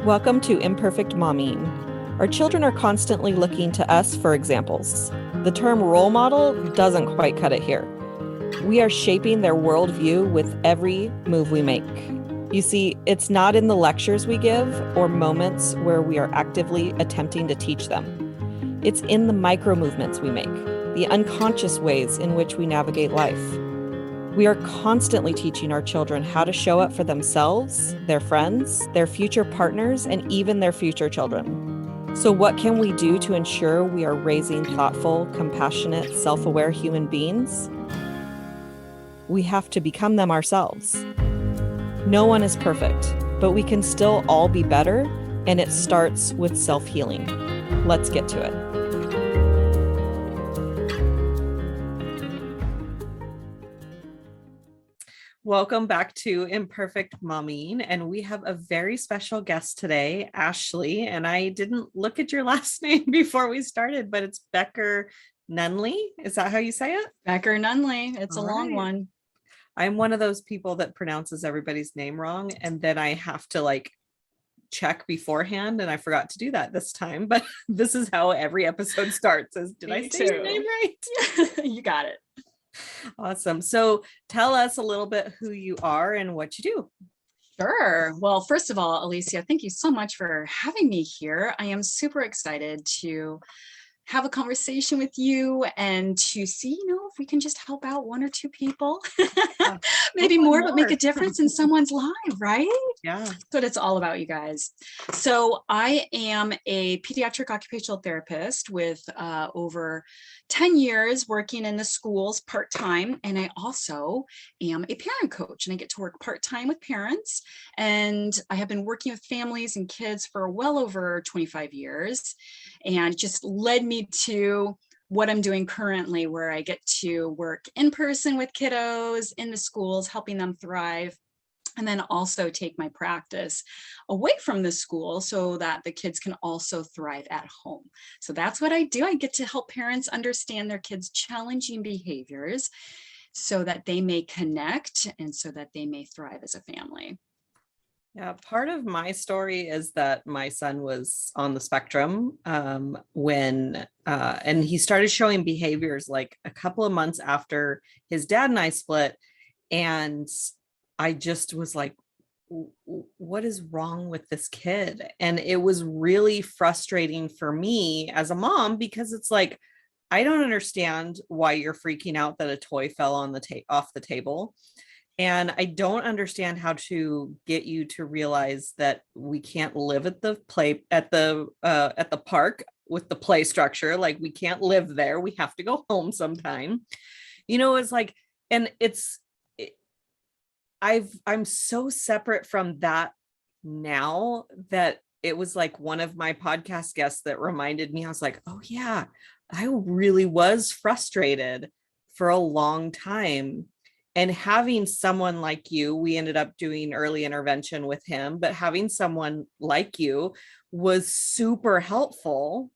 Welcome to Imperfect Momming. Our children are constantly looking to us for examples. The term role model doesn't quite cut it here. We are shaping their worldview with every move we make. You see, it's not in the lectures we give or moments where we are actively attempting to teach them. It's in the micro movements we make, the unconscious ways in which we navigate life. We are constantly teaching our children how to show up for themselves, their friends, their future partners, and even their future children. So what can we do to ensure we are raising thoughtful, compassionate, self-aware human beings? We have to become them ourselves. No one is perfect, but we can still all be better, and it starts with self-healing. Let's get to it. Welcome back to Imperfect Momming, and we have a very special guest today, Ashley, and I didn't look at your last name before we started, but it's Becker-Nunley. Is that how you say it? Becker-Nunley. It's all a long one. I'm one of those people that pronounces everybody's name wrong, and then I have to check beforehand, and I forgot to do that this time, but this is how every episode starts, is did I say your name right? You got it. Awesome. So tell us a little bit who you are and what you do. Sure. Well, first of all, Alicia, thank you so much for having me here. I am super excited to have a conversation with you and to see, if we can just help out one or two people, maybe more, but make a difference in someone's life, right? Yeah. That's what it's all about, you guys. So I am a pediatric occupational therapist with over 10 years working in the schools part-time. And I also am a parent coach, and I get to work part-time with parents. And I have been working with families and kids for well over 25 years, and just led me to what I'm doing currently, where I get to work in person with kiddos in the schools, helping them thrive, and then also take my practice away from the school so that the kids can also thrive at home. So that's what I do. I get to help parents understand their kids' challenging behaviors so that they may connect and so that they may thrive as a family. Yeah, part of my story is that my son was on the spectrum when and he started showing behaviors like a couple of months after his dad and I split. And I just was like, what is wrong with this kid? And it was really frustrating for me as a mom, because it's like, I don't understand why you're freaking out that a toy fell on the off the table. And I don't understand how to get you to realize that we can't live at the park with the play structure. Like, we can't live there. We have to go home sometime. It's like, and I'm so separate from that now that it was like one of my podcast guests that reminded me. I was like, oh yeah, I really was frustrated for a long time. And having someone like you, we ended up doing early intervention with him, but having someone like you was super helpful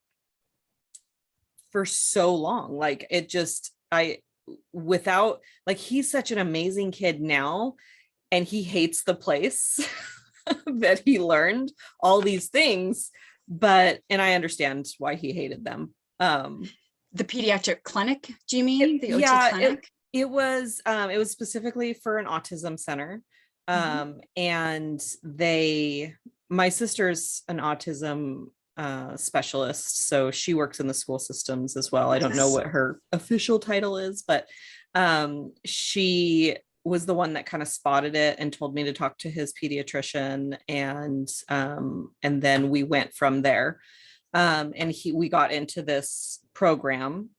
for so long. He's such an amazing kid now, and he hates the place that he learned all these things, and I understand why he hated them. The pediatric clinic, do you mean? The OT clinic? It was specifically for an autism center. And my sister's an autism specialist, so she works in the school systems as well. I don't know what her official title is, but she was the one that kind of spotted it and told me to talk to his pediatrician, and then we went from there. And we got into this program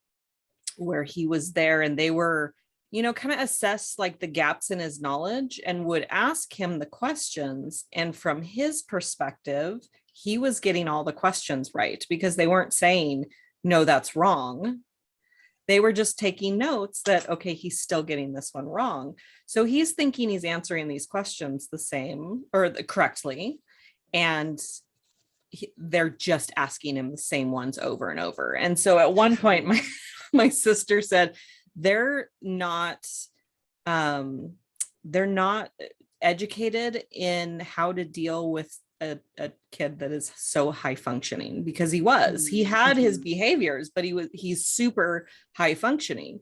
where he was there, and they were, kind of assess like the gaps in his knowledge and would ask him the questions. And from his perspective, he was getting all the questions right, because they weren't saying, no, that's wrong. They were just taking notes that, okay, he's still getting this one wrong. So he's thinking he's answering these questions the same or correctly. And they're just asking him the same ones over and over. And so at one point, my sister said, they're not educated in how to deal with a kid that is so high functioning, because he had his behaviors, but he's super high functioning.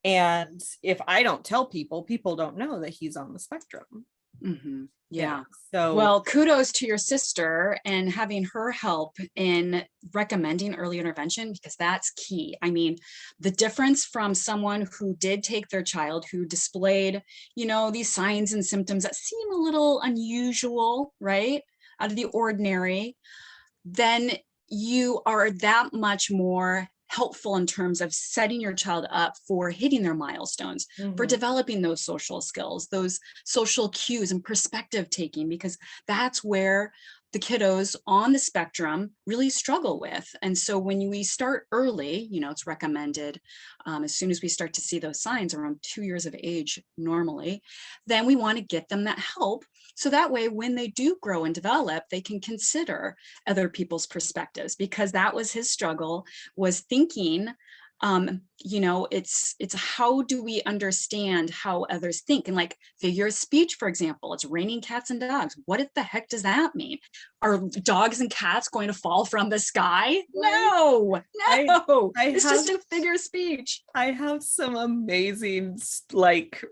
And if I don't tell people, people don't know that he's on the spectrum. Mm-hmm. Yeah. So, well, kudos to your sister and having her help in recommending early intervention, because that's key. I mean, the difference from someone who did take their child who displayed, these signs and symptoms that seem a little unusual, right? Out of the ordinary, then you are that much more helpful in terms of setting your child up for hitting their milestones, for developing those social skills, those social cues and perspective taking, because that's where the kiddos on the spectrum really struggle with. And so when we start early, it's recommended as soon as we start to see those signs around 2 years of age normally, then we want to get them that help. So that way, when they do grow and develop, they can consider other people's perspectives, because that was his struggle, was thinking, it's how do we understand how others think? And like figure of speech, for example, it's raining cats and dogs. What the heck does that mean? Are dogs and cats going to fall from the sky? No, it's just a figure of speech. I have some amazing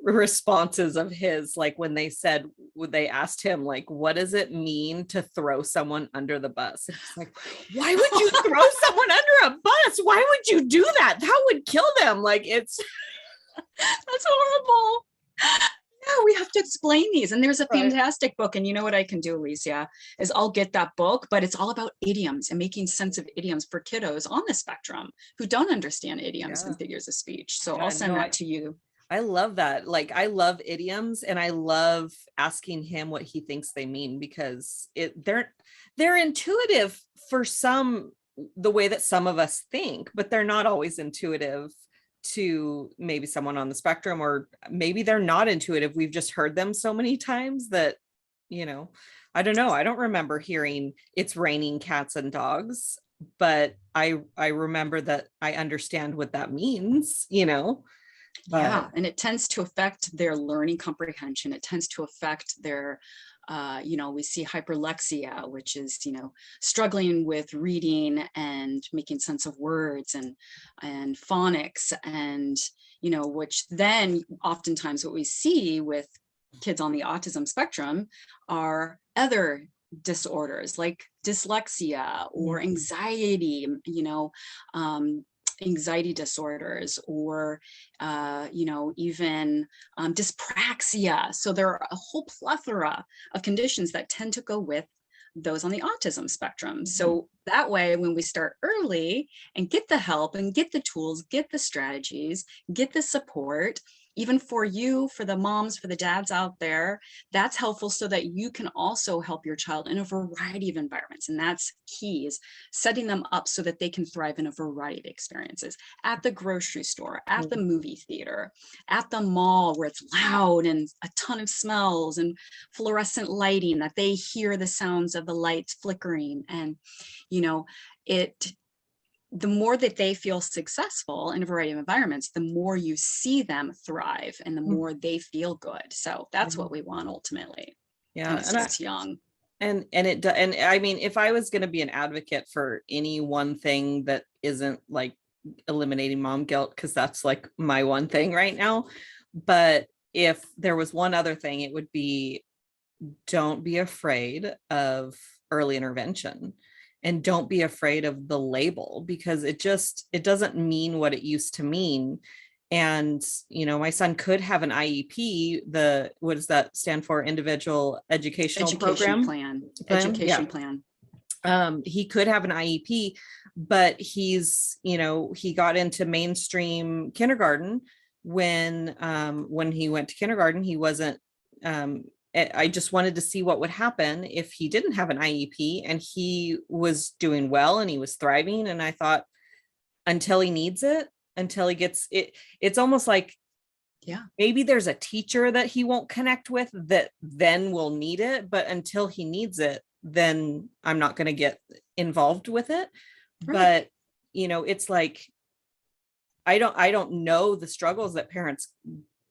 responses of his, like when they asked him, like, what does it mean to throw someone under the bus? It's like, why would you throw someone under a bus? Why would you do that? That would kill them. Like, it's that's horrible. Yeah, we have to explain these. And there's a fantastic book. And you know what I can do, Alicia, is I'll get that book, but it's all about idioms and making sense of idioms for kiddos on the spectrum who don't understand idioms and figures of speech. So I'll send that to you. I love that. Like, I love idioms, and I love asking him what he thinks they mean, because they're intuitive for some, the way that some of us think, but they're not always intuitive to maybe someone on the spectrum, or maybe they're not intuitive. We've just heard them so many times that, I don't know. I don't remember hearing it's raining cats and dogs, but I remember that I understand what that means, Yeah, and it tends to affect their learning comprehension. It tends to affect their we see hyperlexia, which is, struggling with reading and making sense of words and phonics, and, which then oftentimes what we see with kids on the autism spectrum are other disorders like dyslexia or anxiety, anxiety disorders, or even dyspraxia. So there are a whole plethora of conditions that tend to go with those on the autism spectrum. So that way, when we start early and get the help and get the tools, get the strategies, get the support, even for you, for the moms, for the dads out there, that's helpful, so that you can also help your child in a variety of environments. And that's key, is setting them up so that they can thrive in a variety of experiences, at the grocery store, at the movie theater, at the mall, where it's loud and a ton of smells and fluorescent lighting, that they hear the sounds of the lights flickering. And, the more that they feel successful in a variety of environments, the more you see them thrive and the more they feel good. So that's what we want ultimately. Yeah. And it's young. And I mean, if I was going to be an advocate for any one thing that isn't like eliminating mom guilt, because that's like my one thing right now, but if there was one other thing, it would be, don't be afraid of early intervention. And don't be afraid of the label, because it doesn't mean what it used to mean. And, my son could have an IEP. What does that stand for? Individual education plan. Education plan. He could have an IEP, but he got into mainstream kindergarten. When he went to kindergarten, he wasn't, I just wanted to see what would happen if he didn't have an IEP, and he was doing well and he was thriving. And I thought, until he needs it, until he gets it, it's almost like, maybe there's a teacher that he won't connect with that then will need it. But until he needs it, then I'm not going to get involved with it. Right. But, it's like, I don't know the struggles that parents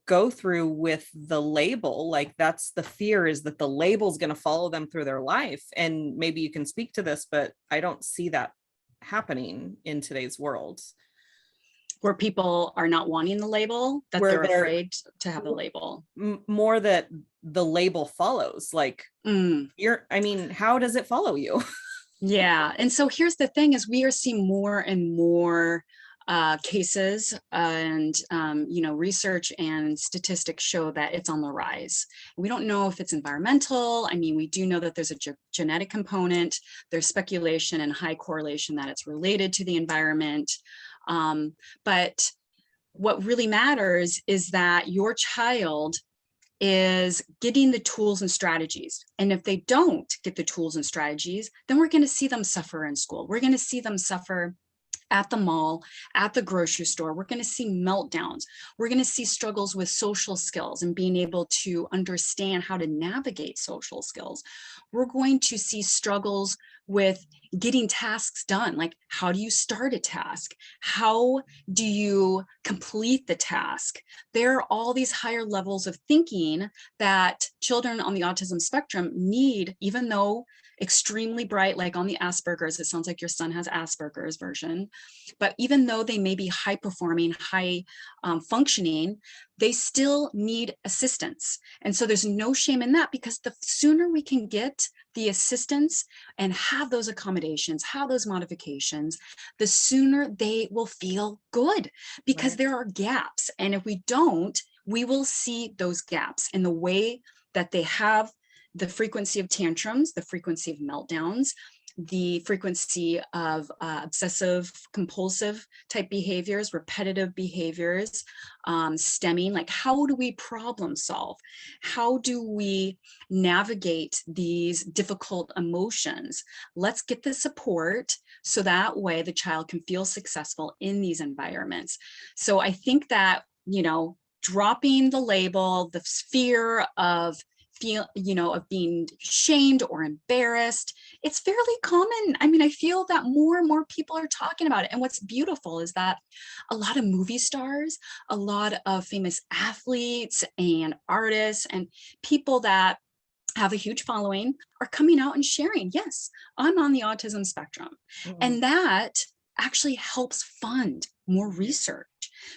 go through with the label. Like that's the fear, is that the label is going to follow them through their life. And maybe you can speak to this, but I don't see that happening in today's world. Where people are not wanting the label, that Where they're afraid to have the label. More that the label follows, like I mean, how does it follow you? Yeah. And so here's the thing is we are seeing more and more cases and, research and statistics show that it's on the rise. We don't know if it's environmental. I mean, we do know that there's a genetic component. There's speculation and high correlation that it's related to the environment. But what really matters is that your child is getting the tools and strategies. And if they don't get the tools and strategies, then we're going to see them suffer in school. We're going to see them suffer at the mall, at the grocery store. We're going to see meltdowns. We're going to see struggles with social skills and being able to understand how to navigate social skills. We're going to see struggles with getting tasks done. Like, how do you start a task? How do you complete the task? There are all these higher levels of thinking that children on the autism spectrum need, even though extremely bright, like on the Asperger's, it sounds like your son has Asperger's version, but even though they may be high performing, high functioning, they still need assistance. And so there's no shame in that, because the sooner we can get the assistance and have those accommodations, have those modifications, the sooner they will feel good, because there are gaps. And if we don't, we will see those gaps in the way that they have the frequency of tantrums, the frequency of meltdowns, the frequency of obsessive compulsive type behaviors, repetitive behaviors, stemming. Like, how do we problem solve? How do we navigate these difficult emotions? Let's get the support so that way the child can feel successful in these environments. So I think that, dropping the label, the fear of being shamed or embarrassed, it's fairly common. I mean, I feel that more and more people are talking about it. And what's beautiful is that a lot of movie stars, a lot of famous athletes and artists and people that have a huge following are coming out and sharing, yes, I'm on the autism spectrum. And that actually helps fund more research.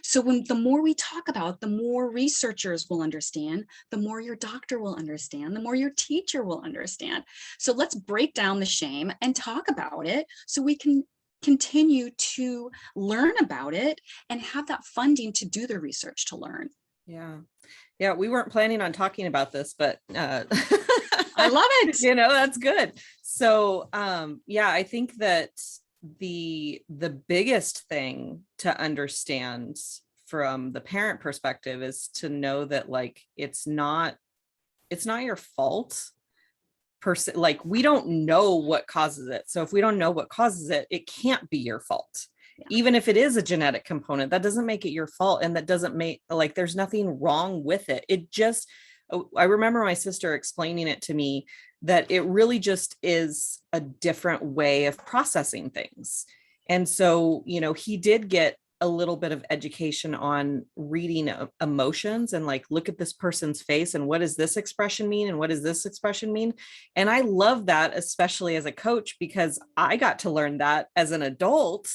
So the more we talk about, the more researchers will understand, the more your doctor will understand, the more your teacher will understand. So let's break down the shame and talk about it so we can continue to learn about it and have that funding to do the research to learn. Yeah, we weren't planning on talking about this, but I love it. That's good. So I think that the biggest thing to understand from the parent perspective is to know that, like, it's not your fault per se. Like, we don't know what causes it. So if we don't know what causes it, it can't be your fault. Yeah. Even if it is a genetic component, that doesn't make it your fault. And that doesn't make, like, there's nothing wrong with it. I remember my sister explaining it to me, that it really just is a different way of processing things. And so, he did get a little bit of education on reading emotions and, like, look at this person's face and what does this expression mean? And what does this expression mean? And I love that, especially as a coach, because I got to learn that as an adult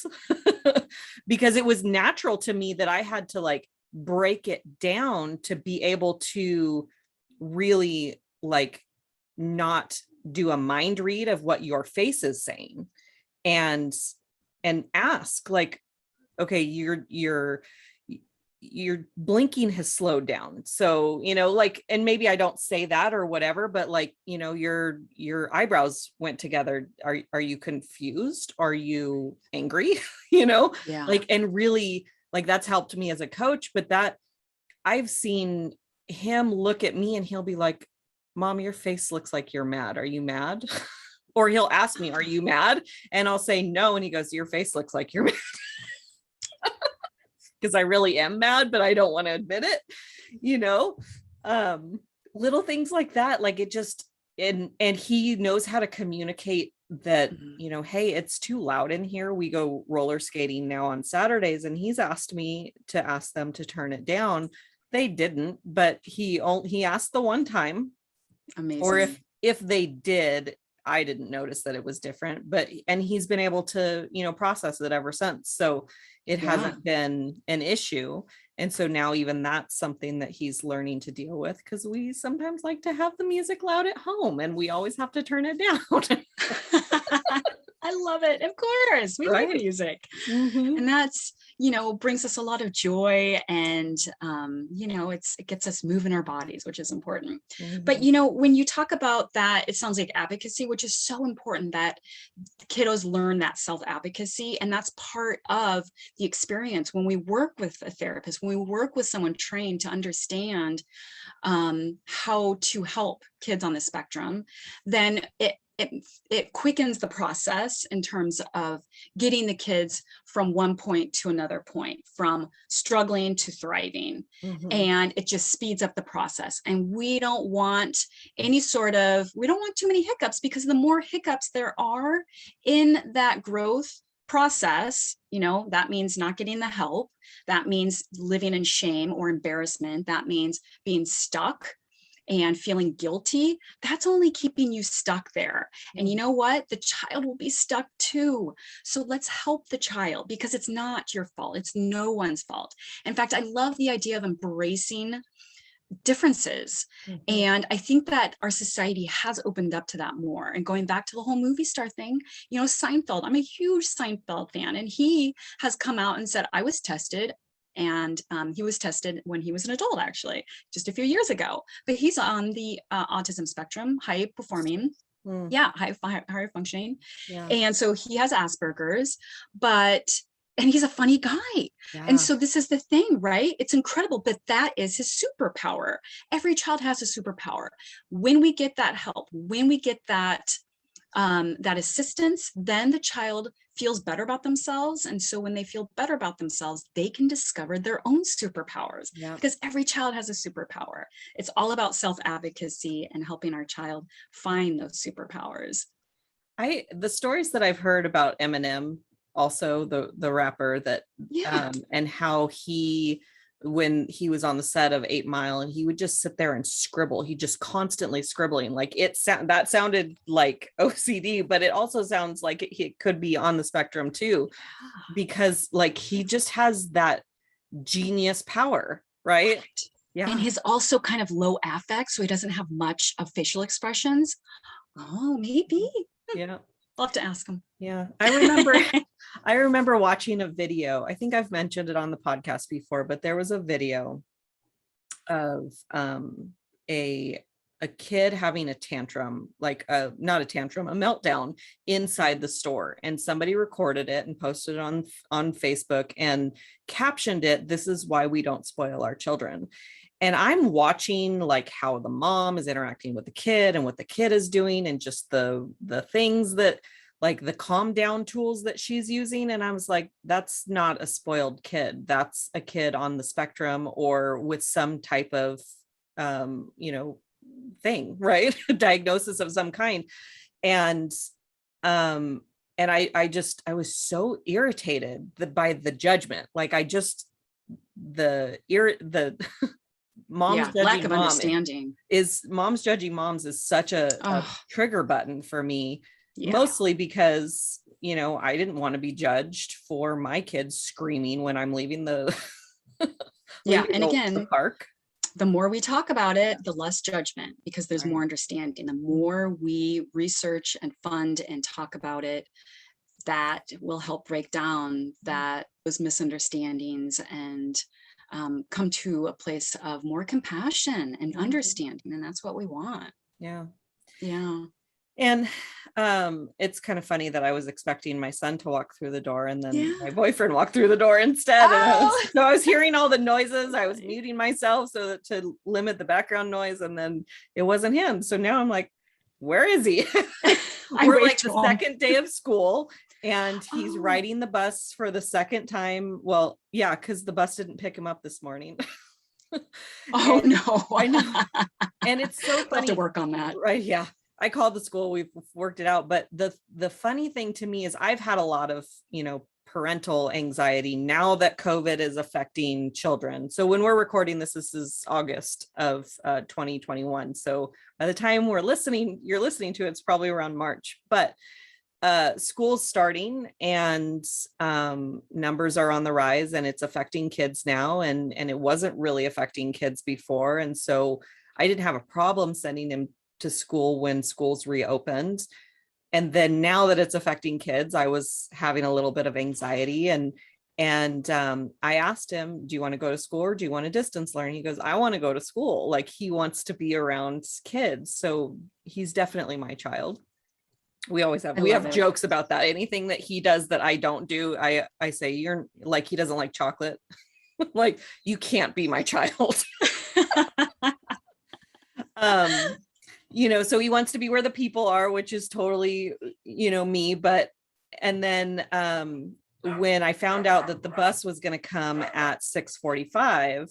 because it was natural to me that I had to, like, break it down to be able to really, like, not do a mind read of what your face is saying, and ask, like, okay, your blinking has slowed down. So, like, and maybe I don't say that or whatever, but, like, your eyebrows went together. Are you confused? Are you angry? Yeah. Like, and really, like, that's helped me as a coach, but that I've seen him look at me and he'll be like, Mom, your face looks like you're mad. Are you mad? Or he'll ask me, are you mad? And I'll say no. And he goes, your face looks like you're mad. Because I really am mad, but I don't want to admit it, little things like that. Like, it just, and he knows how to communicate that, hey, it's too loud in here. We go roller skating now on Saturdays, and he's asked me to ask them to turn it down. They didn't, but he asked the one time, Amazing. or if they did, I didn't notice that it was different, and he's been able to, process it ever since. So it hasn't been an issue. And so now even that's something that he's learning to deal with, because we sometimes like to have the music loud at home and we always have to turn it down. I love it. Of course, we like music. Mm-hmm. And that's, brings us a lot of joy, and, it gets us moving our bodies, which is important. Mm-hmm. But, when you talk about that, it sounds like advocacy, which is so important, that kiddos learn that self-advocacy. And that's part of the experience when we work with a therapist, when we work with someone trained to understand how to help kids on the spectrum, then it quickens the process in terms of getting the kids from one point to another point, from struggling to thriving. Mm-hmm. And it just speeds up the process. And we don't want too many hiccups, because the more hiccups there are in that growth process, that means not getting the help. That means living in shame or embarrassment. That means being stuck and feeling guilty. That's only keeping you stuck there. And you know what? The child will be stuck too. So let's help the child, because it's not your fault. It's no one's fault. In fact, I love the idea of embracing differences. Mm-hmm. And I think that our society has opened up to that more. And going back to the whole movie star thing, Seinfeld, I'm a huge Seinfeld fan. And he has come out and said, I was tested. And he was tested when he was an adult, actually, just a few years ago. But he's on the autism spectrum, high performing, high functioning. Yeah. And so he has Asperger's, and he's a funny guy. Yeah. And so this is the thing, right? It's incredible, but that is his superpower. Every child has a superpower. When we get that help, when we get that assistance, then the child feels better about themselves. And so when they feel better about themselves, they can discover their own superpowers, because every child has a superpower. It's all about self-advocacy and helping our child find those superpowers. The stories that I've heard about Eminem, also the rapper, that and how when he was on the set of 8 Mile, and he would just sit there and scribble. He just constantly scribbling. Like that sounded like OCD, but it also sounds like it could be on the spectrum too, because like he just has that genius power, right? Yeah. And he's also kind of low affect, so he doesn't have much of facial expressions. Oh, maybe. Yeah. I'll have to ask him. Yeah. I remember watching a video. I think I've mentioned it on the podcast before, but there was a video of a kid having a tantrum, not a tantrum, a meltdown inside the store. And somebody recorded it and posted it on Facebook and captioned it, "This is why we don't spoil our children." And I'm watching like how the mom is interacting with the kid and what the kid is doing, and just the things that, like, the calm down tools that she's using. And I was like, that's not a spoiled kid. That's a kid on the spectrum, or with some type of, thing, right? Diagnosis of some kind. And I was so irritated by the judgment. Like mom's judging lack of understanding mom's judging moms is such a trigger button for me, mostly because, I didn't want to be judged for my kids screaming when I'm leaving the the park. The more we talk about it, the less judgment, because there's more understanding. The more we research and fund and talk about it, that will help break down those misunderstandings and come to a place of more compassion and understanding. And that's what we want. Yeah. And it's kind of funny that I was expecting my son to walk through the door, and then my boyfriend walked through the door instead. So I was hearing all the noises. I was muting myself to limit the background noise, and then it wasn't him. So now I'm like, where is he? We're like the second day of school, and he's riding the bus for the second time. Well, yeah, because the bus didn't pick him up this morning. No. I know. And it's so funny. We'll have to work on that. Right. Yeah. I called the school, we've worked it out. But the funny thing to me is I've had a lot of, parental anxiety now that COVID is affecting children. So when we're recording this, this is August of 2021. So by the time you're listening to it, it's probably around March. But school's starting, and numbers are on the rise, and it's affecting kids now, and it wasn't really affecting kids before. And so I didn't have a problem sending him to school when schools reopened. And then now that it's affecting kids, I was having a little bit of anxiety, and I asked him, do you want to go to school or do you want to distance learn? He goes, I want to go to school. Like, he wants to be around kids. So he's definitely my child. We have jokes about that. Anything that he does that I don't do, I say, you're like, he doesn't like chocolate. Like, you can't be my child. So he wants to be where the people are, which is totally, me. But, and then when I found out that the bus was going to come at 6:45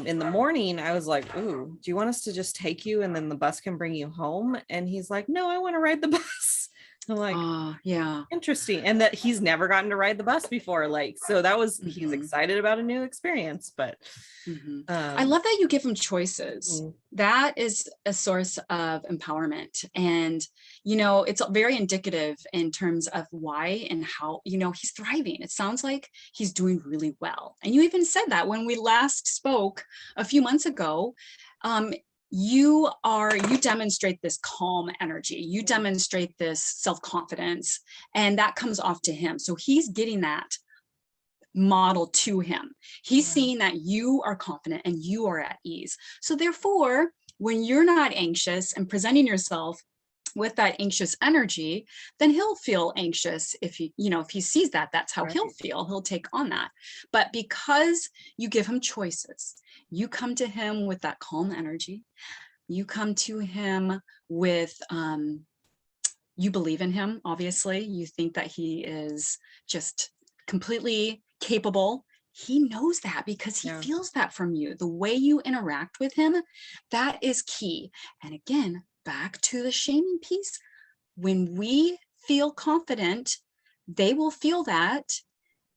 in the morning, I was like, ooh, do you want us to just take you and then the bus can bring you home? And he's like, no, I want to ride the bus. I'm like, yeah, interesting. And that he's never gotten to ride the bus before. Like, so that was, he's excited about a new experience, but I love that you give him choices. That is a source of empowerment. And, it's very indicative in terms of why and how, he's thriving. It sounds like he's doing really well. And you even said that when we last spoke a few months ago. You demonstrate this calm energy, you demonstrate this self-confidence, and that comes off to him. So he's getting that model to him. He's seeing that you are confident and you are at ease. So therefore, when you're not anxious and presenting yourself with that anxious energy, then he'll feel anxious. If he sees that, that's how he'll feel. He'll take on that. But because you give him choices, you come to him with that calm energy. You come to him with, you believe in him, obviously. You think that he is just completely capable. He knows that because he feels that from you. The way you interact with him, that is key. And again, back to the shaming piece. When we feel confident, they will feel that,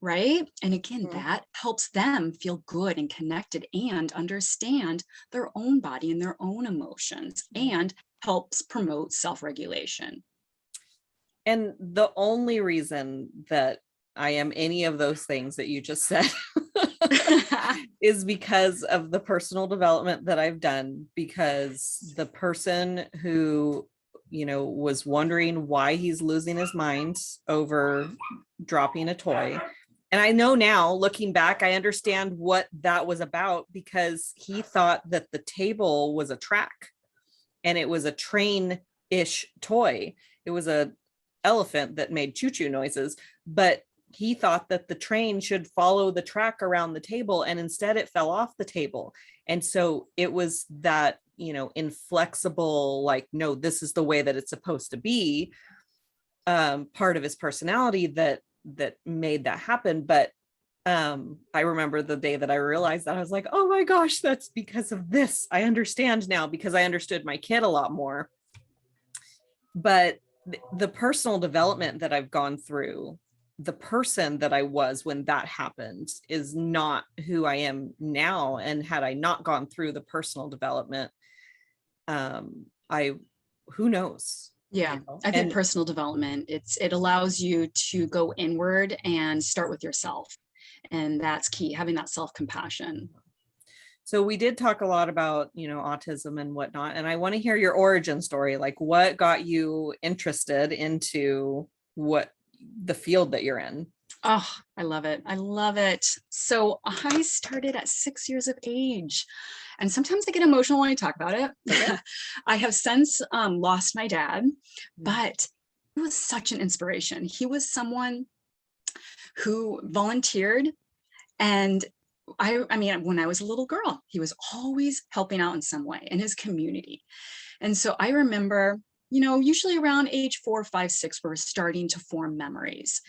right? And again, that helps them feel good and connected and understand their own body and their own emotions, and helps promote self-regulation. And the only reason that I am any of those things that you just said is because of the personal development that I've done, because the person who, was wondering why he's losing his mind over dropping a toy. And I know now, looking back, I understand what that was about, because he thought that the table was a track and it was a train-ish toy. It was a elephant that made choo-choo noises, but he thought that the train should follow the track around the table, and instead it fell off the table. And so it was that, inflexible, like, no, this is the way that it's supposed to be, part of his personality that made that happen. But I remember the day that I realized that, I was like, oh my gosh, that's because of this. I understand now, because I understood my kid a lot more. But the personal development that I've gone through, the person that I was when that happened, is not who I am now. And had I not gone through the personal development, who knows? Yeah, I think personal development, it allows you to go inward and start with yourself. And that's key, having that self-compassion. So we did talk a lot about, autism and whatnot. And I want to hear your origin story. Like, what got you interested into the field that you're in? Oh, I love it. I love it. So I started at 6 years of age. And sometimes I get emotional when I talk about it. Okay. I have since lost my dad, but he was such an inspiration. He was someone who volunteered. And I mean, when I was a little girl, he was always helping out in some way in his community. And so I remember, usually around age 4, 5, 6, we're starting to form memories.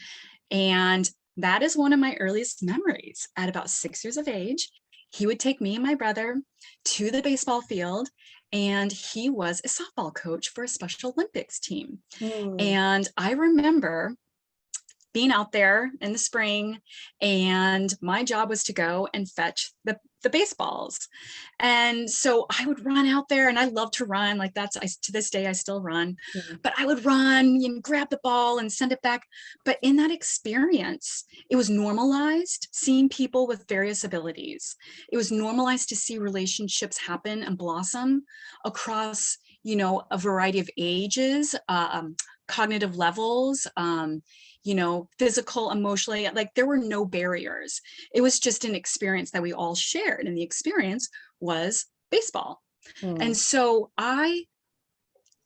And that is one of my earliest memories. At about 6 years of age, he would take me and my brother to the baseball field, and he was a softball coach for a Special Olympics team. And I remember being out there in the spring, and my job was to go and fetch the baseballs. And so I would run out there, and I love to run. Like to this day, I still run, but I would run and grab the ball and send it back. But in that experience, it was normalized seeing people with various abilities. It was normalized to see relationships happen and blossom across, a variety of ages, cognitive levels, physical, emotionally, like there were no barriers. It was just an experience that we all shared. And the experience was baseball. And so I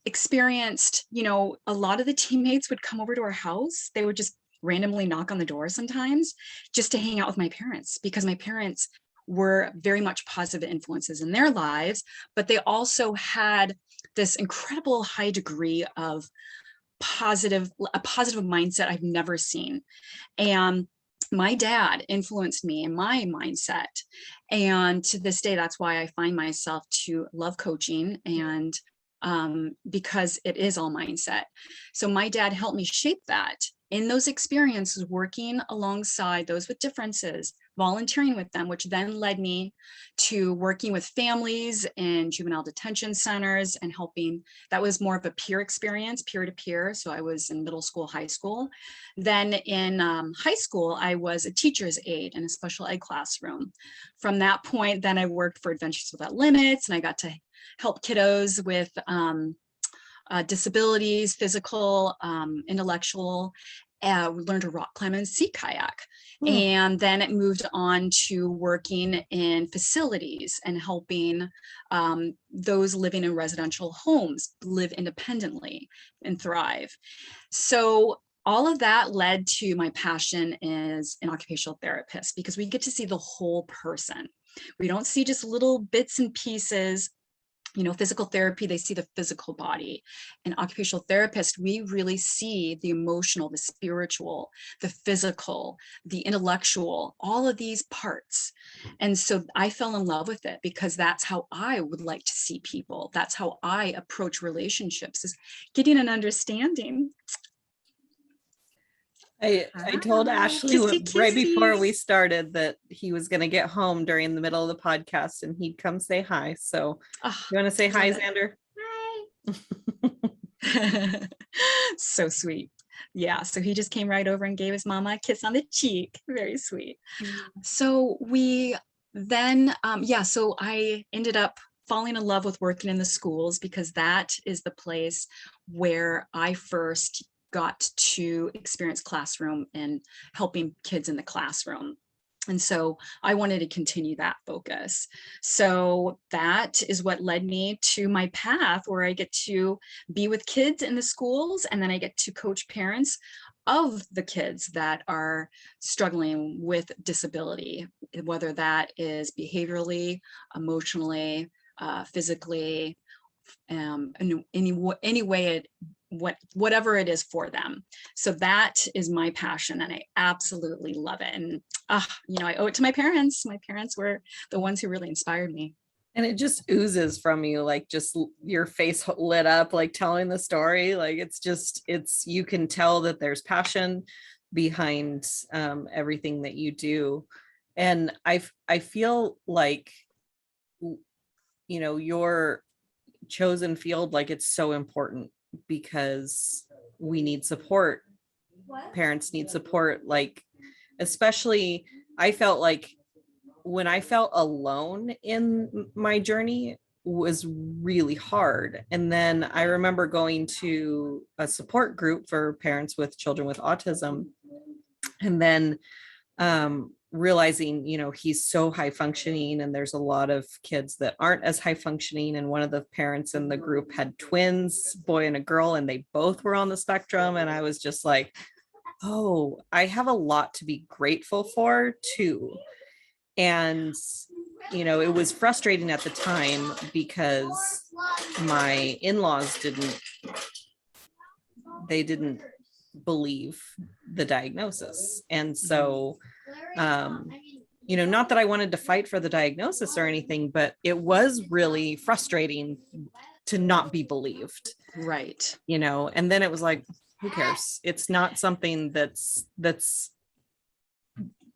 experienced, a lot of the teammates would come over to our house. They would just randomly knock on the door sometimes just to hang out with my parents, because my parents were very much positive influences in their lives, but they also had this incredible high degree of a positive mindset I've never seen. And my dad influenced me in my mindset. And to this day, that's why I find myself to love coaching, and because it is all mindset. So my dad helped me shape that in those experiences, working alongside those with differences, volunteering with them, which then led me to working with families in juvenile detention centers and helping. That was more of a peer experience, peer to peer. So I was in middle school, high school. Then in high school, I was a teacher's aide in a special ed classroom. From that point, then I worked for Adventures Without Limits, and I got to help kiddos with disabilities, physical, intellectual. We learned to rock climb and sea kayak. And then it moved on to working in facilities and helping those living in residential homes live independently and thrive. So all of that led to my passion as an occupational therapist, because we get to see the whole person. We don't see just little bits and pieces. Physical therapy, they see the physical body. And occupational therapist, we really see the emotional, the spiritual, the physical, the intellectual, all of these parts. And so I fell in love with it, because that's how I would like to see people. That's how I approach relationships, is getting an understanding. I told Ashley right before we started that he was going to get home during the middle of the podcast and he'd come say hi. So you want to say hi, Xander? Hi. So sweet. Yeah. So he just came right over and gave his mama a kiss on the cheek. Very sweet. So we then, so I ended up falling in love with working in the schools, because that is the place where I first got to experience classroom and helping kids in the classroom. And so I wanted to continue that focus. So that is what led me to my path, where I get to be with kids in the schools, and then I get to coach parents of the kids that are struggling with disability, whether that is behaviorally, emotionally, physically, any way whatever it is for them. So that is my passion, and I absolutely love it. And I owe it to my parents. My parents were the ones who really inspired me. And it just oozes from you, like just your face lit up, like telling the story. Like it's you can tell that there's passion behind everything that you do. And I feel like your chosen field, like it's so important, because we need support. Parents need support. Like, especially I felt like when I felt alone in my journey was really hard. And then I remember going to a support group for parents with children with autism, and then realizing, he's so high functioning, and there's a lot of kids that aren't as high functioning. And one of the parents in the group had twins, boy and a girl, and they both were on the spectrum. And I was just like, oh, I have a lot to be grateful for too. And, it was frustrating at the time, because my in-laws didn't believe the diagnosis. And so, not that I wanted to fight for the diagnosis or anything, but it was really frustrating to not be believed. Right. And then it was like, who cares? It's not something that's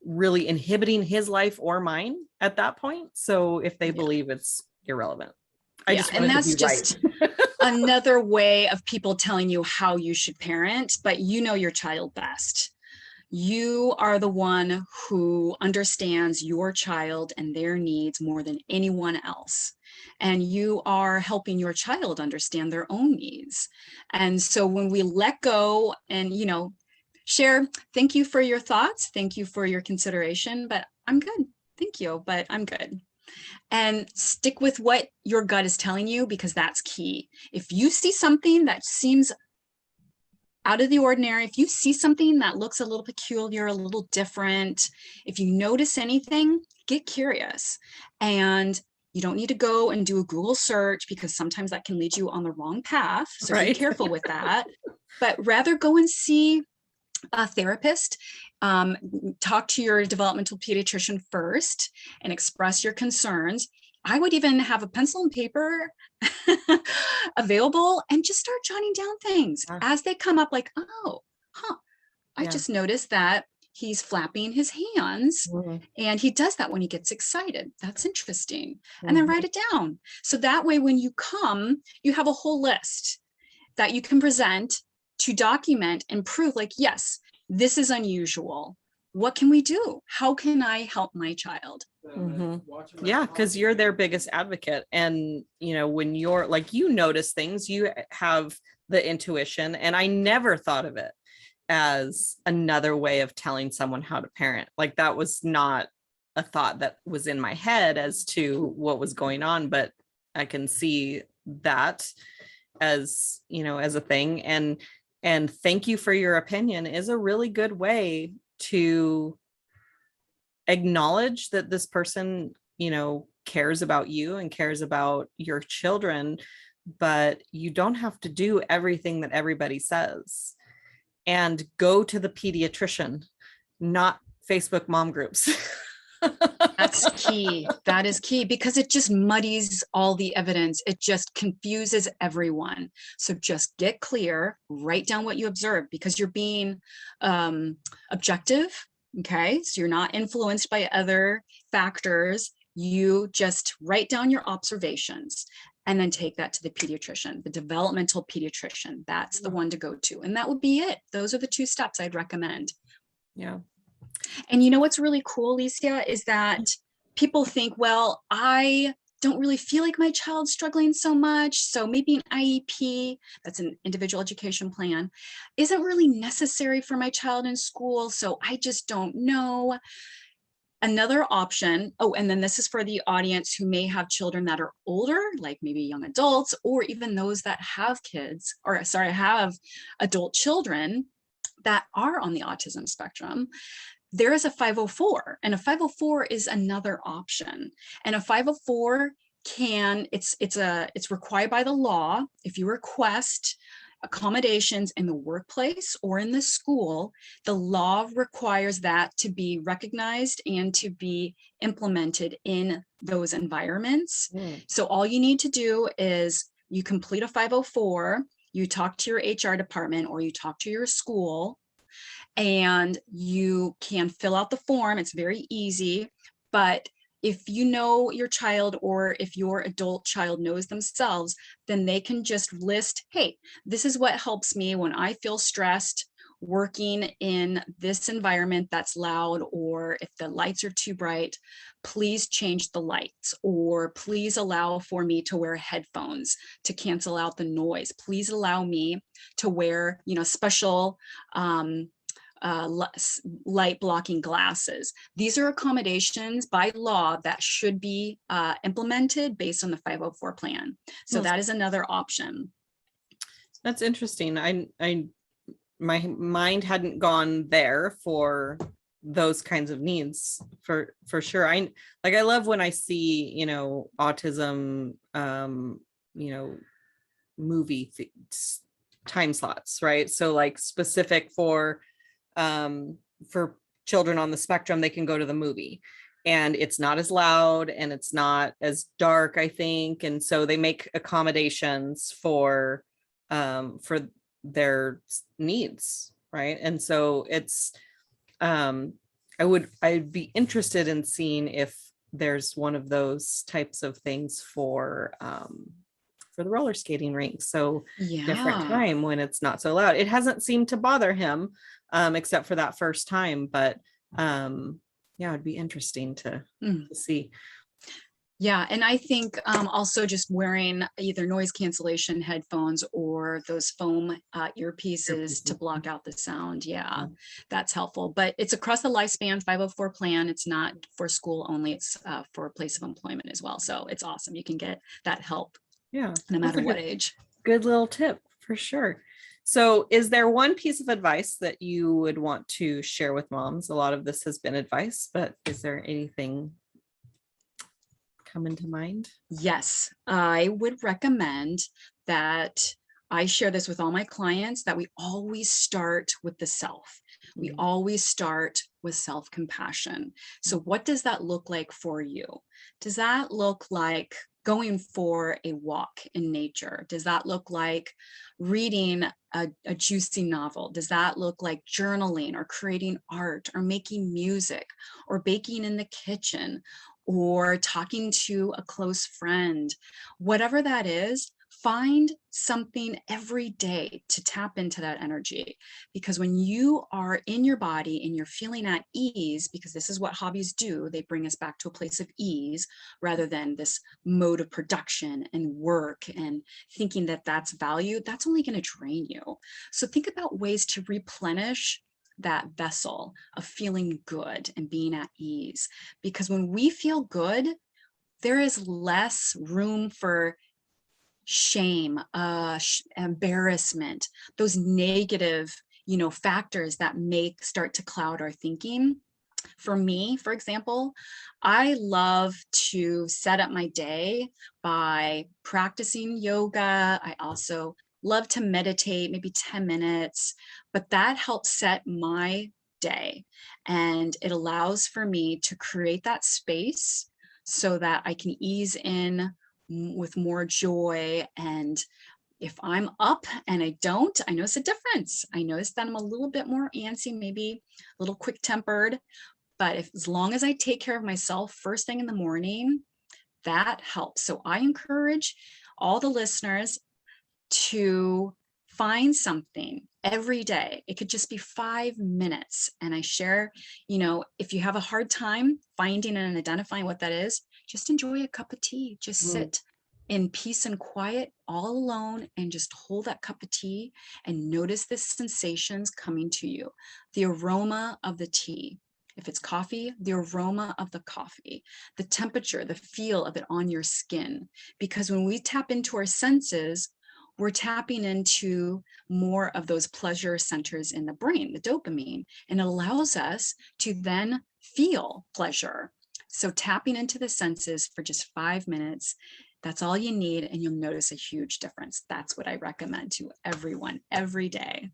really inhibiting his life or mine at that point. So if they believe it's irrelevant, I just want and it to that's be just right. another way of people telling you how you should parent, but you know your child best. You are the one who understands your child and their needs more than anyone else. And you are helping your child understand their own needs. And so when we let go and, share, thank you for your thoughts. Thank you for your consideration, but I'm good. Thank you, but I'm good. And stick with what your gut is telling you, because that's key. If you see something that seems out of the ordinary, if you see something that looks a little peculiar, a little different, if you notice anything, get curious. And you don't need to go and do a Google search, because sometimes that can lead you on the wrong path. So be careful with that. But rather go and see a therapist, talk to your developmental pediatrician first and express your concerns. I would even have a pencil and paper available and just start jotting down things as they come up, like, I just noticed that he's flapping his hands and he does that when he gets excited. That's interesting. And then write it down. So that way, when you come, you have a whole list that you can present to document and prove, like, yes, this is unusual. What can we do? How can I help my child? Yeah, because you're their biggest advocate. And, when you're like, you notice things, you have the intuition. And I never thought of it as another way of telling someone how to parent. Like, that was not a thought that was in my head as to what was going on, but I can see that as, as a thing. And thank you for your opinion is a really good way to acknowledge that this person, cares about you and cares about your children, but you don't have to do everything that everybody says. And go to the pediatrician, not Facebook mom groups. That's key. That is key, because it just muddies all the evidence. It just confuses everyone. So just get clear, write down what you observed, because you're being objective. Okay. So you're not influenced by other factors. You just write down your observations and then take that to the pediatrician, the developmental pediatrician. That's the one to go to. And that would be it. Those are the 2 steps I'd recommend. Yeah. And you know what's really cool, Alicia, is that people think, well, I don't really feel like my child's struggling so much, so maybe an IEP, that's an individual education plan, isn't really necessary for my child in school, so I just don't know. Another option, and then this is for the audience who may have children that are older, like maybe young adults, or even those that have have adult children that are on the autism spectrum. There is a 504, and a 504 is another option. And a 504 it's required by the law. If you request accommodations in the workplace or in the school, the law requires that to be recognized and to be implemented in those environments. So all you need to do is you complete a 504, you talk to your HR department or you talk to your school, and you can fill out the form. It's very easy, but if you know your child, or if your adult child knows themselves, then they can just list, hey, this is what helps me when I feel stressed working in this environment that's loud, or if the lights are too bright, please change the lights, or please allow for me to wear headphones to cancel out the noise. Please allow me to wear, special light blocking glasses. These are accommodations by law that should be implemented based on the 504 plan. So that is another option. That's interesting. My mind hadn't gone there for those kinds of needs for sure. I love when I see, autism, movie time slots, right? So like specific for children on the spectrum, they can go to the movie and it's not as loud and it's not as dark, I think. And so they make accommodations for their needs, right? And so it's I'd be interested in seeing if there's one of those types of things for the roller skating rink. So different Yeah. time when it's not so loud. It hasn't seemed to bother him, except for that first time. But yeah, it'd be interesting to see. Yeah, and I think also just wearing either noise cancellation headphones or those foam earpieces to block out the sound. Yeah, that's helpful. But it's across the lifespan 504 plan. It's not for school only. It's for a place of employment as well. So it's awesome. You can get that help. Yeah, No matter what age. Good little tip for sure. So is there one piece of advice that you would want to share with moms? A lot of this has been advice, but is there anything come into mind? Yes, I would recommend that I share this with all my clients, that we always start with the self. We always start with self-compassion. So what does that look like for you? Does that look like going for a walk in nature? Does that look like reading a juicy novel? Does that look like journaling or creating art or making music or baking in the kitchen or talking to a close friend? Whatever that is, find something every day to tap into that energy. Because when you are in your body and you're feeling at ease, because this is what hobbies do, they bring us back to a place of ease rather than this mode of production and work and thinking that that's value, that's only going to drain you. So think about ways to replenish that vessel of feeling good and being at ease. Because when we feel good, there is less room for shame, embarrassment, those negative, factors that may start to cloud our thinking. For me, for example, I love to set up my day by practicing yoga. I also love to meditate, maybe 10 minutes, but that helps set my day. And it allows for me to create that space so that I can ease in with more joy. And if I'm up and I notice a difference. I notice that I'm a little bit more antsy, maybe a little quick tempered, but as long as I take care of myself first thing in the morning, that helps. So I encourage all the listeners to find something every day. It could just be 5 minutes. And I share, if you have a hard time finding and identifying what that is, just enjoy a cup of tea. Just sit in peace and quiet, all alone, and just hold that cup of tea and notice the sensations coming to you. The aroma of the tea. If it's coffee, the aroma of the coffee, the temperature, the feel of it on your skin. Because when we tap into our senses, we're tapping into more of those pleasure centers in the brain, the dopamine, and it allows us to then feel pleasure. So tapping into the senses for just 5 minutes, that's all you need, and you'll notice a huge difference. That's what I recommend to everyone every day.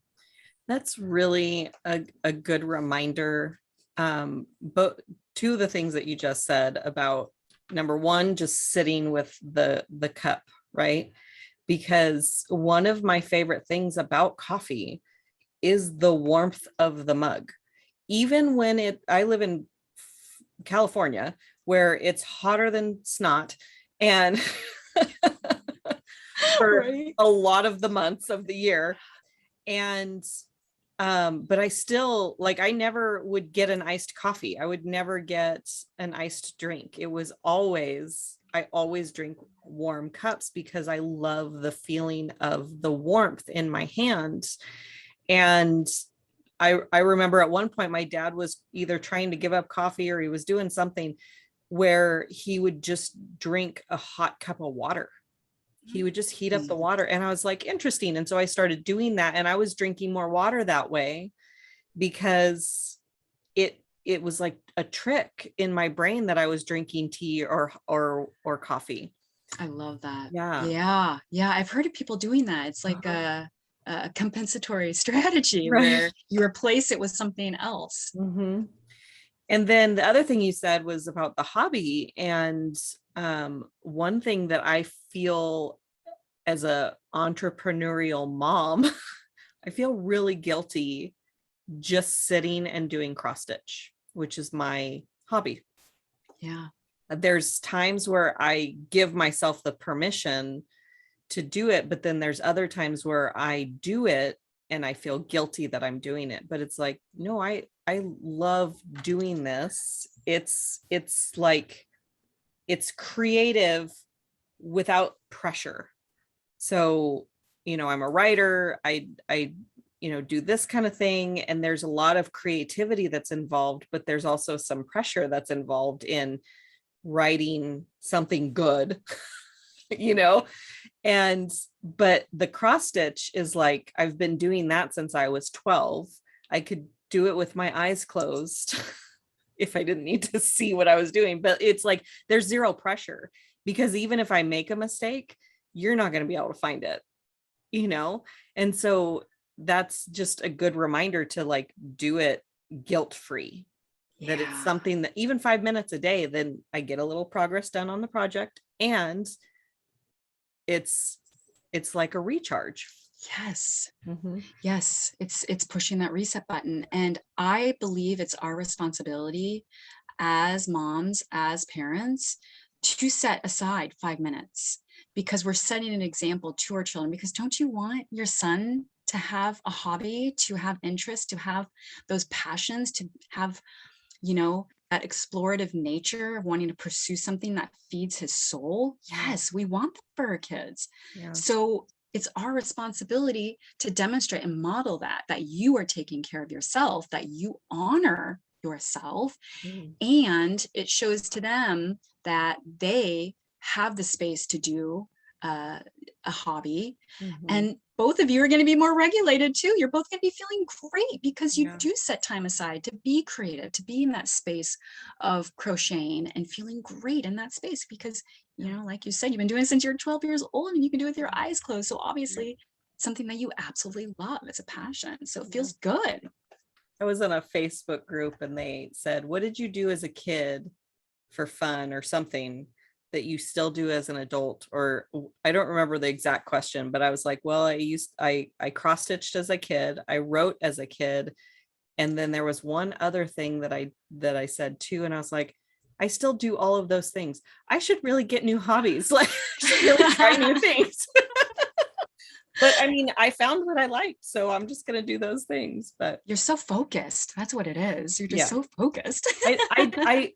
That's really a good reminder. But two of the things that you just said about, number one, just sitting with the cup, right? Because one of my favorite things about coffee is the warmth of the mug. Even when I live in California, where it's hotter than snot, and for a lot of the months of the year. And but I still, I never would get an iced coffee. I would never get an iced drink. I always drink warm cups because I love the feeling of the warmth in my hand. And I remember at one point my dad was either trying to give up coffee or he was doing something where he would just drink a hot cup of water. He would just heat up the water. And I was like, interesting. And so I started doing that, and I was drinking more water that way because it was like a trick in my brain that I was drinking tea or coffee. I love that. Yeah. Yeah. I've heard of people doing that. It's like a compensatory strategy, right, where you replace it with something else. Mm-hmm. And then the other thing you said was about the hobby. And one thing that I feel as a entrepreneurial mom I feel really guilty just sitting and doing cross stitch, which is my hobby. Yeah. There's times where I give myself the permission to do it, but then there's other times where I do it and I feel guilty that I'm doing it. But it's like, no, I love doing this. It's like, it's creative without pressure. So, I'm a writer. I do this kind of thing, and there's a lot of creativity that's involved, but there's also some pressure that's involved in writing something good, but the cross stitch is like, I've been doing that since I was 12. I could do it with my eyes closed if I didn't need to see what I was doing, but it's like, there's zero pressure, because even if I make a mistake, you're not going to be able to find it, and so that's just a good reminder to like do it guilt-free, that it's something that even 5 minutes a day, then I get a little progress done on the project, and it's like a recharge. Yes. Mm-hmm. Yes. It's pushing that reset button. And I believe it's our responsibility as moms, as parents, to set aside 5 minutes, because we're setting an example to our children. Because don't you want your son to have a hobby, to have interest, to have those passions, to have, that explorative nature of wanting to pursue something that feeds his soul? Yes, we want that for our kids. Yeah. So it's our responsibility to demonstrate and model that you are taking care of yourself, that you honor yourself. And it shows to them that they have the space to do a hobby. And both of you are going to be more regulated too. You're both going to be feeling great because you do set time aside to be creative, to be in that space of crocheting and feeling great in that space, because like you said, you've been doing it since you're 12 years old, and you can do it with your eyes closed. So obviously something that you absolutely love. It's a passion. So it feels good. I was in a Facebook group and they said, what did you do as a kid for fun or something that you still do as an adult? Or I don't remember the exact question, but I was like, well, I cross stitched as a kid. I wrote as a kid. And then there was one other thing that I said too. And I was like, I still do all of those things. I should really get new hobbies. Like, I should really try new things. But I mean, I found what I liked, so I'm just going to do those things. But you're so focused. That's what it is. You're just so focused. I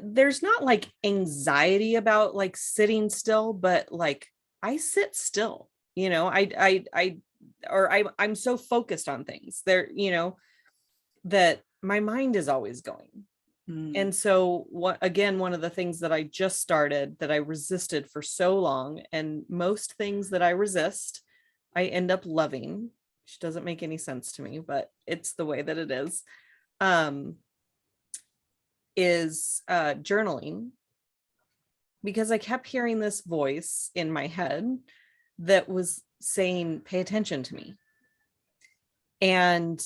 there's not like anxiety about like sitting still, but like I sit still, I'm so focused on things there, that my mind is always going. And so one of the things that I just started that I resisted for so long, and most things that I resist, I end up loving, which doesn't make any sense to me, but it's the way that it is journaling, because I kept hearing this voice in my head that was saying, pay attention to me. And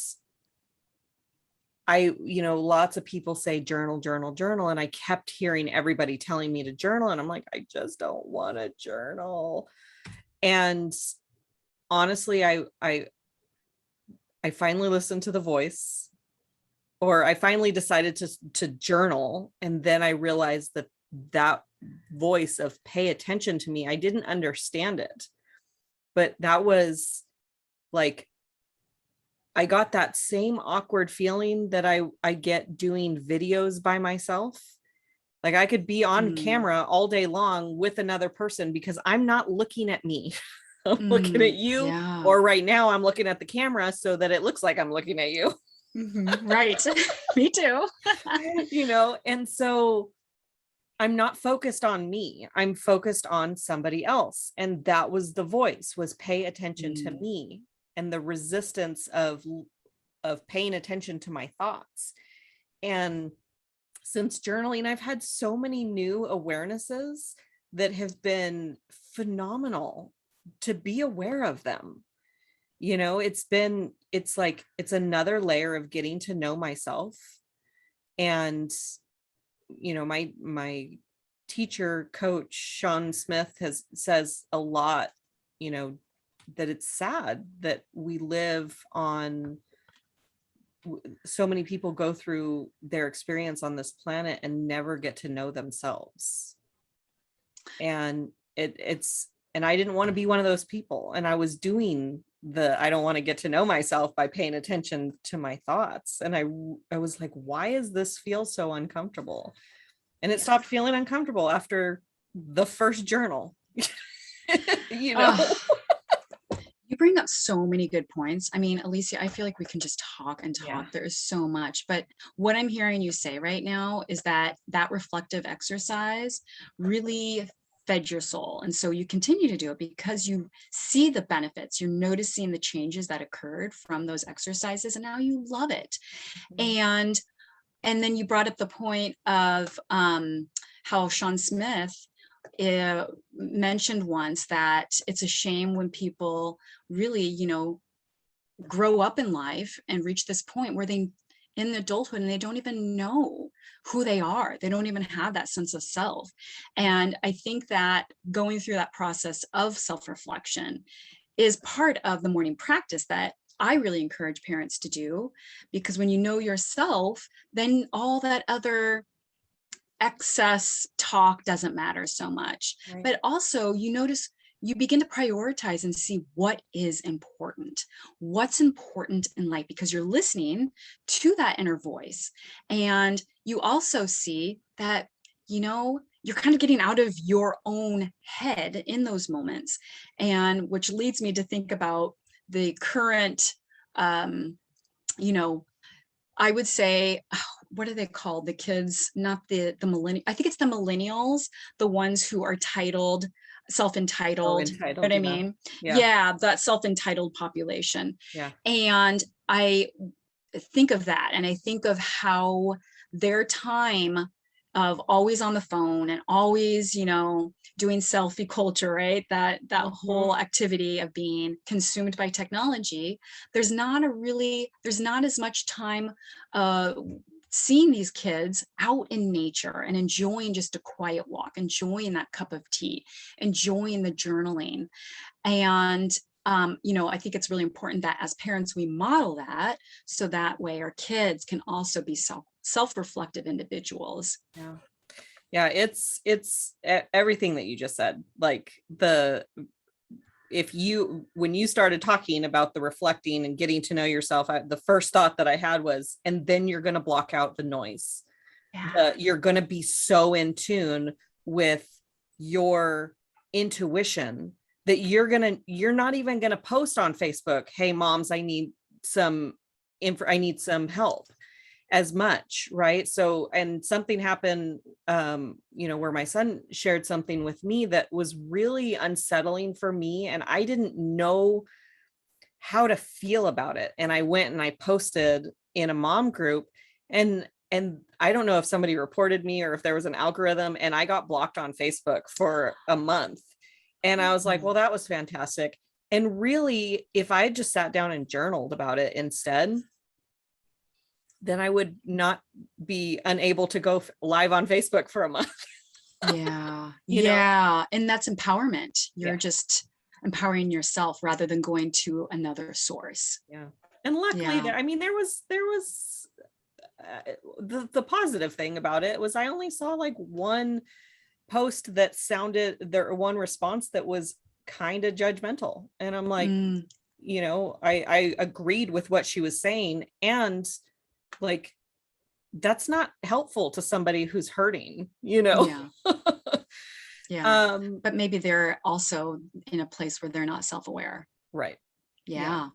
lots of people say journal, journal, journal. And I kept hearing everybody telling me to journal. And I'm like, I just don't want to journal. And honestly, I finally listened to the voice, or I finally decided to journal. And then I realized that voice of pay attention to me, I didn't understand it, but that was like, I got that same awkward feeling that I get doing videos by myself. Like I could be on camera all day long with another person because I'm not looking at me. I'm looking at you, or right now I'm looking at the camera so that it looks like I'm looking at you. Right. Me too. And so I'm not focused on me. I'm focused on somebody else. And that was the voice, was pay attention to me, and the resistance of paying attention to my thoughts. And since journaling, I've had so many new awarenesses that have been phenomenal to be aware of them. It's like, it's another layer of getting to know myself. And, my teacher coach, Sean Smith, says a lot, that it's sad that we live on, so many people go through their experience on this planet and never get to know themselves. And and I didn't want to be one of those people. And I was doing I don't want to get to know myself by paying attention to my thoughts. And I was like, why does this feel so uncomfortable? And it stopped feeling uncomfortable after the first journal. You know? You bring up so many good points. I mean, Alicia, I feel like we can just talk and talk. Yeah. There is so much, but what I'm hearing you say right now is that reflective exercise really fed your soul. And so you continue to do it because you see the benefits, you're noticing the changes that occurred from those exercises, and now you love it. Mm-hmm. And then you brought up the point of how Sean Smith mentioned once that it's a shame when people really, grow up in life and reach this point where they in adulthood and they don't even know who they are. They don't even have that sense of self. And I think that going through that process of self-reflection is part of the morning practice that I really encourage parents to do, because when you know yourself, then all that other excess talk doesn't matter so much. Right. But also you begin to prioritize and see what is important, what's important in life, because you're listening to that inner voice. And you also see that, you're kind of getting out of your own head in those moments. And which leads me to think about the current, I would say, what are they called? The kids, not the millennial. I think it's the millennials, the ones who are self-entitled. Entitled, What I yeah. mean? Yeah. Yeah, that self-entitled population. Yeah. And I think of that, and I think of how their time of always on the phone and always, doing selfie culture, right? That Mhm. whole activity of being consumed by technology, there's not as much time seeing these kids out in nature and enjoying just a quiet walk, enjoying that cup of tea, enjoying the journaling. And I think it's really important that as parents, we model that, so that way our kids can also be self-reflective individuals. Yeah. Yeah. It's everything that you just said. Like when you started talking about the reflecting and getting to know yourself, the first thought that I had was, and then you're going to block out the noise. Yeah. You're going to be so in tune with your intuition that you're not even going to post on Facebook, hey moms, I need some help, as much, right? So, and something happened, where my son shared something with me that was really unsettling for me, and I didn't know how to feel about it. And I went and I posted in a mom group, and I don't know if somebody reported me or if there was an algorithm, and I got blocked on Facebook for a month. And I was like, well, that was fantastic. And really, if I had just sat down and journaled about it instead, then I would not be unable to go live on Facebook for a month. Yeah. You know? Yeah. And that's empowerment. You're Yeah. just empowering yourself rather than going to another source. Yeah. And luckily, Yeah. there was the positive thing about it was I only saw like one post that one response that was kind of judgmental. And I'm like, I agreed with what she was saying. And like, that's not helpful to somebody who's hurting, Yeah. Yeah. Um, but maybe they're also in a place where they're not self-aware. right. Yeah.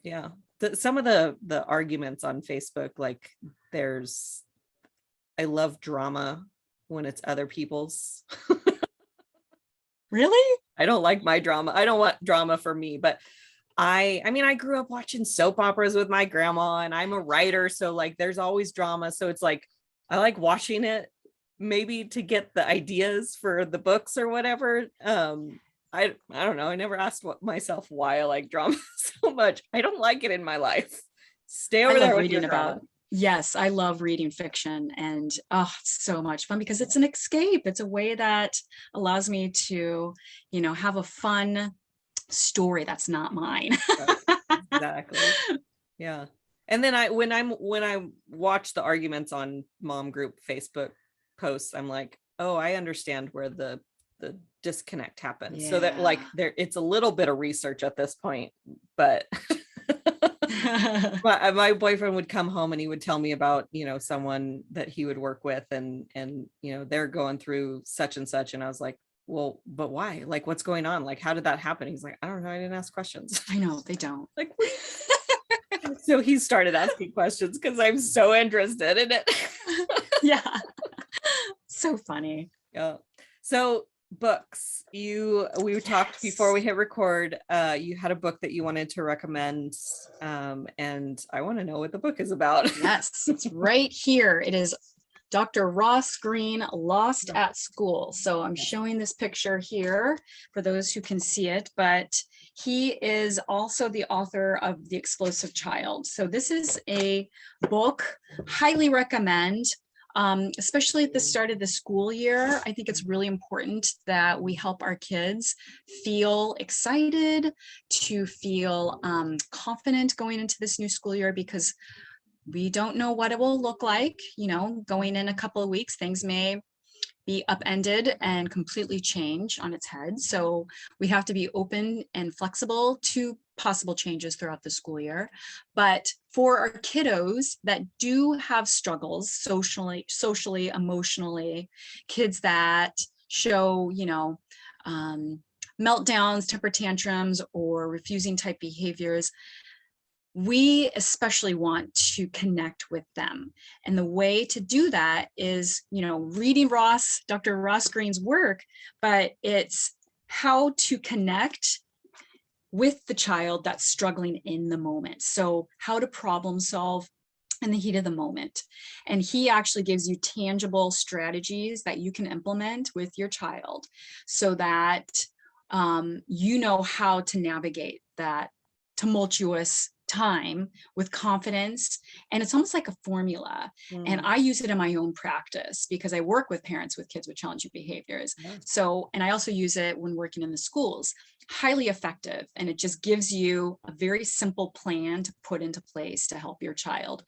Yeah. Some of the arguments on Facebook, like I love drama when it's other people's. Really? I don't like my drama. I don't want drama for me, but I grew up watching soap operas with my grandma, and I'm a writer. So like, there's always drama. So it's like, I like watching it maybe to get the ideas for the books or whatever. I don't know. I never asked myself why I like drama so much. I don't like it in my life. Stay over there with your drama. Yes, I love reading fiction, and it's so much fun because it's an escape. It's a way that allows me to, have a fun story that's not mine. Exactly. Yeah. And then when I watch the arguments on mom group Facebook posts, I'm like, oh, I understand where the disconnect happens. So that like it's a little bit of research at this point, but my boyfriend would come home and he would tell me about, someone that he would work with and they're going through such and such. And I was like, well, but why? Like, what's going on? Like, how did that happen? He's like, I don't know. I didn't ask questions. I know they don't. Like, so he started asking questions because I'm so interested in it. Yeah. So funny. Yeah. So books, we talked before we hit record, you had a book that you wanted to recommend, and I want to know what the book is about. Yes, it's right here. It is Dr. Ross Greene, Lost at School. So I'm showing this picture here for those who can see it, but he is also the author of The Explosive Child. So this is a book, highly recommend. Especially at the start of the school year, I think it's really important that we help our kids feel excited, to feel confident going into this new school year, because we don't know what it will look like. Going in a couple of weeks, things may be upended and completely change on its head. So we have to be open and flexible to possible changes throughout the school year. But for our kiddos that do have struggles socially, emotionally, kids that show, meltdowns, temper tantrums, or refusing type behaviors, we especially want to connect with them. And the way to do that is, reading Dr. Ross Greene's work, but it's how to connect with the child that's struggling in the moment. So how to problem solve in the heat of the moment. And he actually gives you tangible strategies that you can implement with your child so that you know how to navigate that tumultuous time with confidence. And it's almost like a formula. And I use it in my own practice because I work with parents with kids with challenging behaviors. So, and I also use it when working in the schools. Highly effective. And it just gives you a very simple plan to put into place to help your child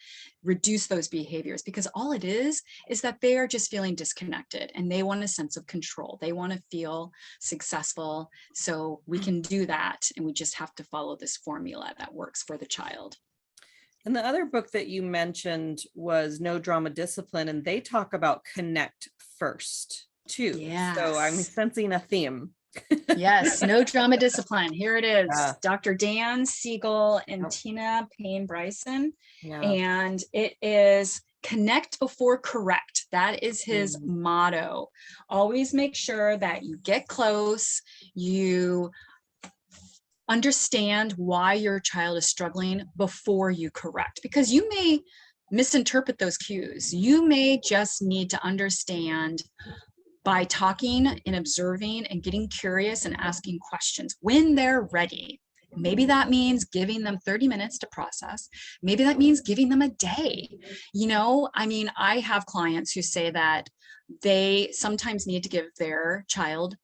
reduce those behaviors, because all it is that they are just feeling disconnected and they want a sense of control. They want to feel successful. So we can do that. And we just have to follow this formula that works for the child. And the other book that you mentioned was No Drama Discipline, and they talk about connect first too. Yes. So I'm sensing a theme. Yes, No Drama Discipline. Here it is. Dr. Dan Siegel and Tina Payne Bryson. And it is connect before correct. That is his motto. Always make sure that you get close, you understand why your child is struggling before you correct, because you may misinterpret those cues. You may just need to understand by talking and observing and getting curious and asking questions when they're ready. Maybe that means giving them 30 minutes to process. Maybe that means giving them a day. I have clients who say that they sometimes need to give their child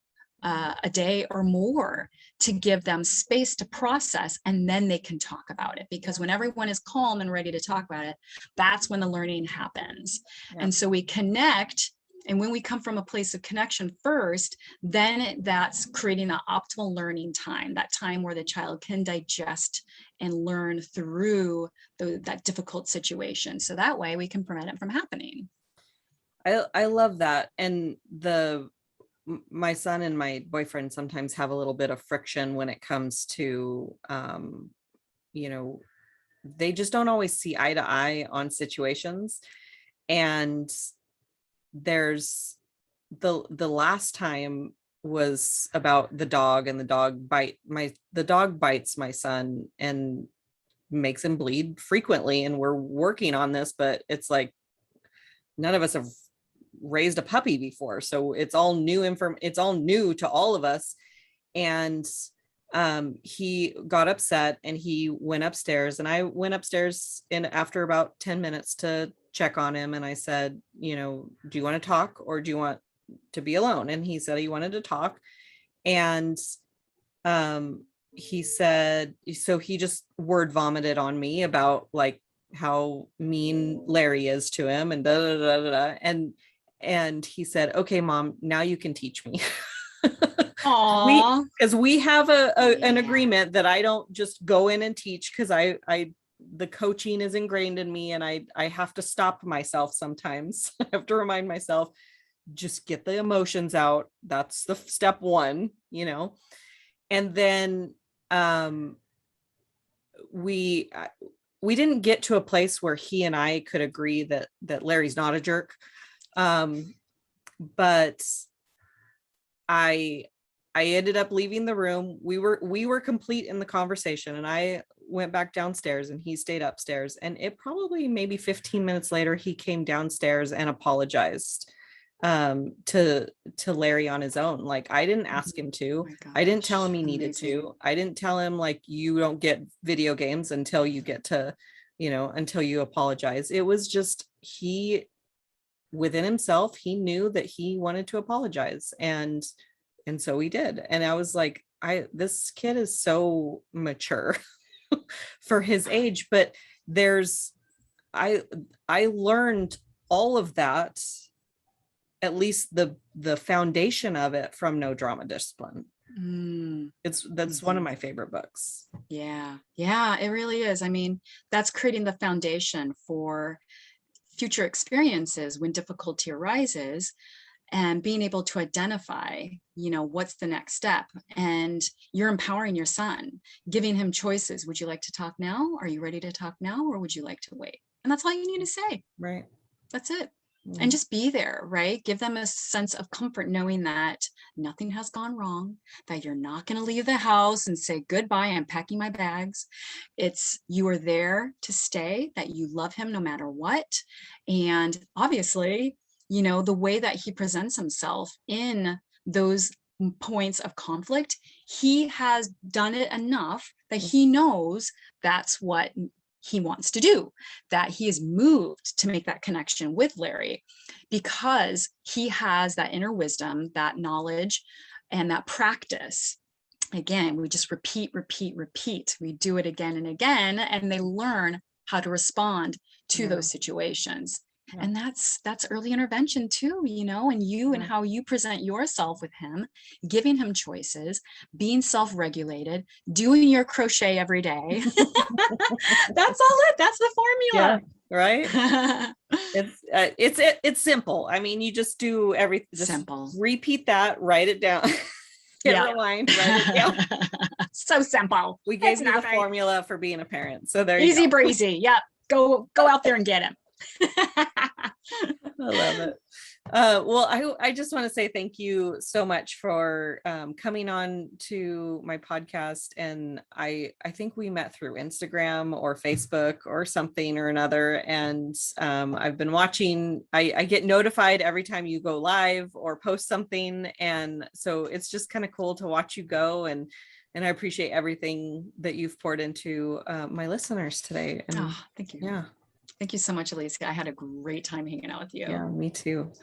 a day or more to give them space to process, and then they can talk about it, because when everyone is calm and ready to talk about it, that's when the learning happens. And so we connect. And when we come from a place of connection first, then that's creating the optimal learning time, that time where the child can digest and learn through that difficult situation. So that way we can prevent it from happening. I love that. And my son and my boyfriend sometimes have a little bit of friction when it comes to, they just don't always see eye to eye on situations. And there's the last time was about the dog, and the dog bites my son and makes him bleed frequently. And we're working on this, but it's like none of us have raised a puppy before. So it's all new it's all new to all of us. And he got upset and he went upstairs, and I went upstairs after about 10 minutes to check on him. And I said, do you want to talk or do you want to be alone? And he said he wanted to talk. And he said, so he just word vomited on me about like how mean Larry is to him and da da da da da. And he said, okay, Mom, now you can teach me. Aw. Because we have an Yeah. agreement that I don't just go in and teach, because I the coaching is ingrained in me, and I have to stop myself sometimes. I have to remind myself, just get the emotions out. That's the step one, you know. And then we didn't get to a place where he and I could agree that Larry's not a jerk. But I ended up leaving the room. We were complete in the conversation, and I went back downstairs and he stayed upstairs. And it probably maybe 15 minutes later, he came downstairs and apologized to Larry on his own. Like, I didn't ask him to. I didn't tell him he needed to. I didn't tell him like, you don't get video games until you get to, you know, until you apologize. It was just, he, within himself, he knew that he wanted to apologize, and so he did. And I was like, this kid is so mature for his age. But I learned all of that, at least the foundation of it, from No Drama Discipline. That's one of my favorite books. Yeah, it really is. I mean, that's creating the foundation for future experiences when difficulty arises, and being able to identify, you know, what's the next step. And you're empowering your son, giving him choices. Would you like to talk now? Are you ready to talk now? Or would you like to wait? And that's all you need to say. Right. That's it. And just be there, right? Give them a sense of comfort, knowing that nothing has gone wrong, that you're not going to leave the house and say, goodbye, I'm packing my bags. It's, you are there to stay, that you love him no matter what. And obviously, you know, the way that he presents himself in those points of conflict, he has done it enough that he knows that's what he wants to do, that he is moved to make that connection with Larry, because he has that inner wisdom, that knowledge, and that practice. Again, we just repeat. We do it again and again, and they learn how to respond to those situations. Yeah. And that's early intervention too, you know, and you and how you present yourself with him, giving him choices, being self-regulated, doing your crochet every day. That's all it. That's the formula. Yeah, right. It's simple. I mean, you just do everything. Just simple. Repeat that, write it down. Rewind, write it down. So simple. We gave you the formula for being a parent. So there you easy go. breezy. Yep. Go out there and get him. I love it. Well, I just want to say thank you so much for coming on to my podcast. And I think we met through Instagram or Facebook or something or another. And I've been watching, I get notified every time you go live or post something. And so it's just kind of cool to watch you go. And I appreciate everything that you've poured into my listeners today. And thank you. Yeah. Thank you so much, Alicia. I had a great time hanging out with you. Yeah, me too.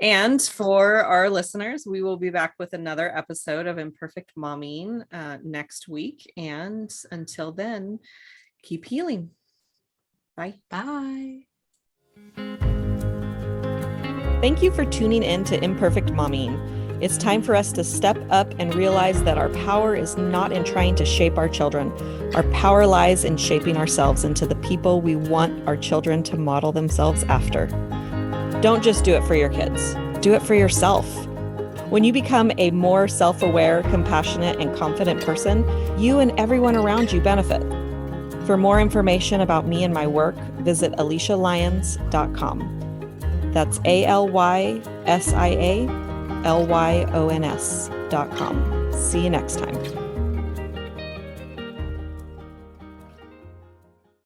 And for our listeners, we will be back with another episode of Imperfect Momming next week. And until then, keep healing. Bye. Bye. Thank you for tuning in to Imperfect Momming. It's time for us to step up and realize that our power is not in trying to shape our children. Our power lies in shaping ourselves into the people we want our children to model themselves after. Don't just do it for your kids. Do it for yourself. When you become a more self-aware, compassionate, and confident person, you and everyone around you benefit. For more information about me and my work, visit AliciaLyons.com. That's ALYSIALYONS.com. See you next time.